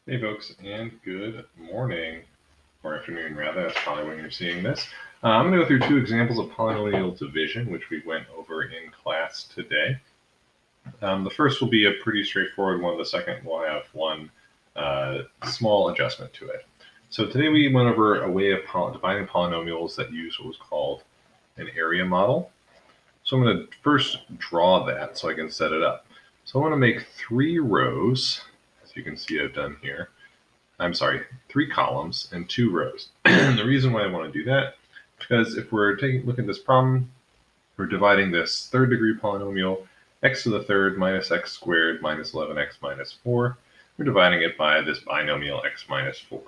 Hey folks, and good morning, or afternoon rather, that's probably when you're seeing this. I'm going to go through two examples of polynomial division, which we went over in class today. The first will be a pretty straightforward one. The second will have one small adjustment to it. So today we went over a way of defining polynomials that use what was called an area model. So I'm going to first draw that so I can set it up. So I want to make 3 rows, as you can see I've done here. I'm sorry, 3 columns and 2 rows. And the reason why I want to do that, because if we're taking a look at this problem, we're dividing this third degree polynomial, x to the third minus x squared minus 11x minus 4. We're dividing it by this binomial x minus 4.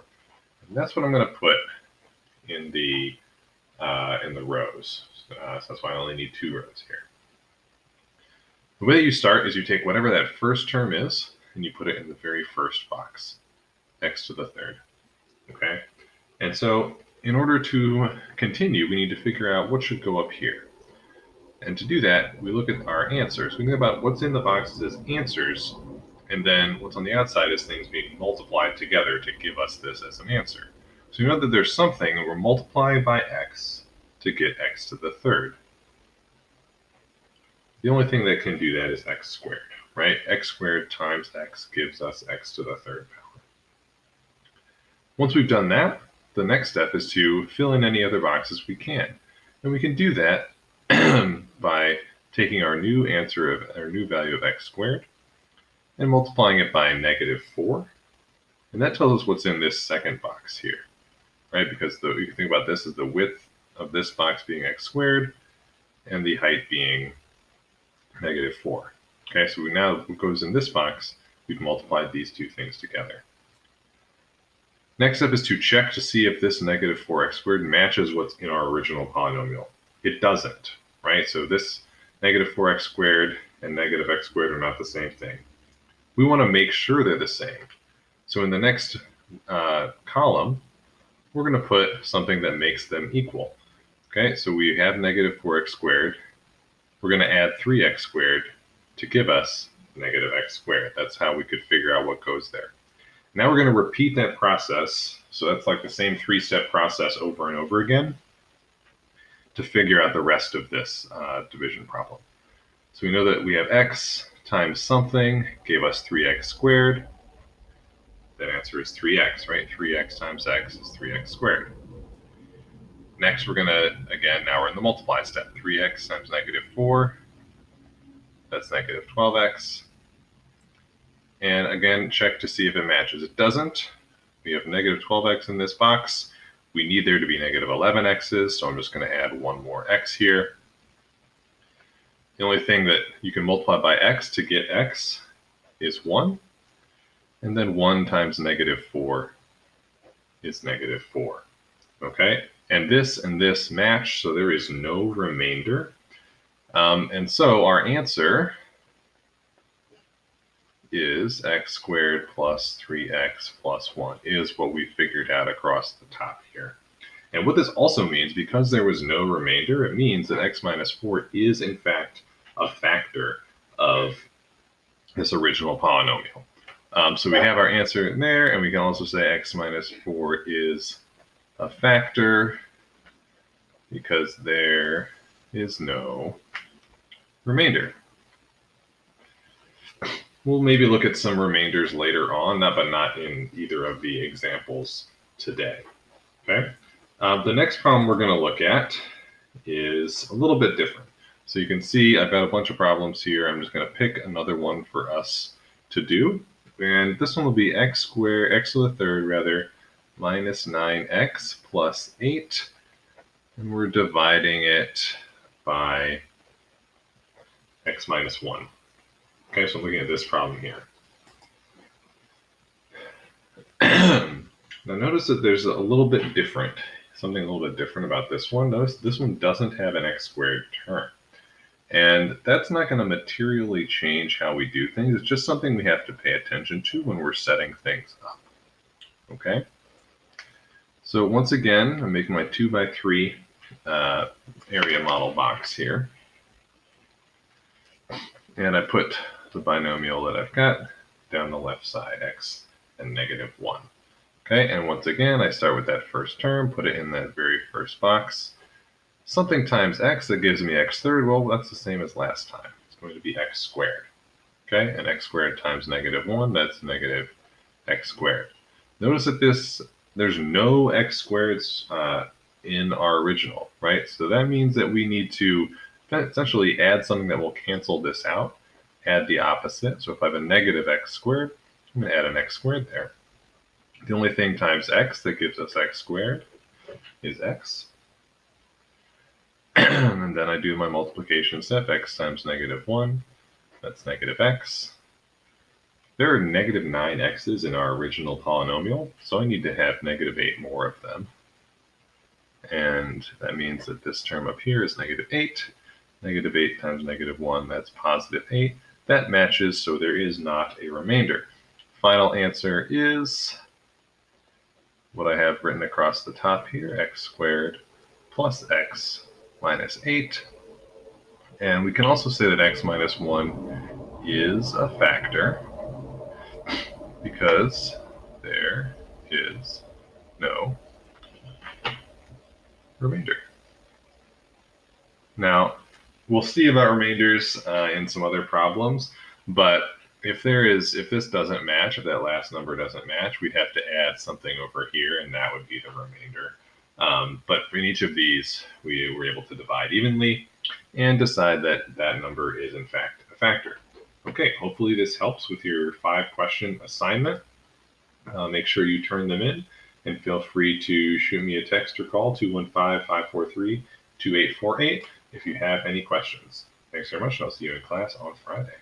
And that's what I'm going to put in the rows. So that's why I only need 2 rows here. The way that you start is you take whatever that first term is and you put it in the very first box, x to the third. Okay, and so in order to continue, we need to figure out what should go up here. And to do that, we look at our answers. We think about what's in the boxes as answers, and then what's on the outside is things being multiplied together to give us this as an answer. So you know that there's something, and we're multiplying by x to get x to the third. The only thing that can do that is x squared, right? X squared times x gives us x to the third power. Once we've done that, the next step is to fill in any other boxes we can. And we can do that by taking our new answer of our new value of x squared and multiplying it by -4. And that tells us what's in this second box here, right? Because you can think about this as the width of this box being x squared and the height being -4. Okay, so now what goes in this box, we've multiplied these two things together. Next step is to check to see if this -4x squared matches what's in our original polynomial. It doesn't, right? So this -4x squared and -x squared are not the same thing. We want to make sure they're the same. So in the next column, we're going to put something that makes them equal. Okay, so we have -4x squared. We're going to add 3x squared to give us -x squared. That's how we could figure out what goes there. Now we're going to repeat that process. So that's like the same 3-step process over and over again to figure out the rest of this division problem. So we know that we have x times something gave us 3x squared. That answer is 3x, right? 3x times x is 3x squared. Next, we're going to, again, now we're in the multiply step. 3x times -4, that's -12x. And again, check to see if it matches. It doesn't. We have -12x in this box. We need there to be -11x's, so I'm just going to add one more x here. The only thing that you can multiply by x to get x is 1. And then 1 times -4 is -4. Okay? And this match, so there is no remainder. And so our answer is x squared plus 3x plus 1 is what we figured out across the top here. And what this also means, because there was no remainder, it means that x minus 4 is in fact a factor of this original polynomial. So we have our answer in there, and we can also say x minus 4 is a factor because there is no remainder. We'll maybe look at some remainders later on, but not in either of the examples today. Okay. The next problem we're going to look at is a little bit different. So you can see I've got a bunch of problems here. I'm just going to pick another one for us to do. And this one will be x squared, x to the third rather, minus 9x plus 8. And we're dividing it by x minus 1. Okay, so I'm looking at this problem here. Now notice that there's a little bit different, something a little bit different about this one. Notice this one doesn't have an x squared term. And that's not going to materially change how we do things. It's just something we have to pay attention to when we're setting things up. Okay? So once again, I'm making my 2x3 area model box here. And I put the binomial that I've got down the left side, x and negative 1. Okay, and once again, I start with that first term, put it in that very first box. Something times x, that gives me x third. Well, that's the same as last time. It's going to be x squared. Okay, and x squared times negative 1, that's negative x squared. Notice that there's no x squareds in our original, right? So that means that we need to essentially add something that will cancel this out, add the opposite. So if I have a negative x squared, I'm going to add an x squared there. The only thing times x that gives us x squared is x. And then I do my multiplication step, x times negative 1, that's negative x. There are negative 9 x's in our original polynomial, so I need to have negative 8 more of them. And that means that this term up here is negative 8. Negative 8 times negative 1, that's positive 8. That matches, so there is not a remainder. Final answer is what I have written across the top here, x squared plus x minus 8. And we can also say that x minus 1 is a factor because there is no remainder. Now, we'll see about remainders in some other problems, but if this doesn't match, if that last number doesn't match, we'd have to add something over here, and that would be the remainder. But in each of these, we were able to divide evenly and decide that that number is in fact a factor. Okay, hopefully this helps with your 5-question assignment. Make sure you turn them in, and feel free to shoot me a text or call 215-543-2848 if you have any questions. Thanks very much, and I'll see you in class on Friday.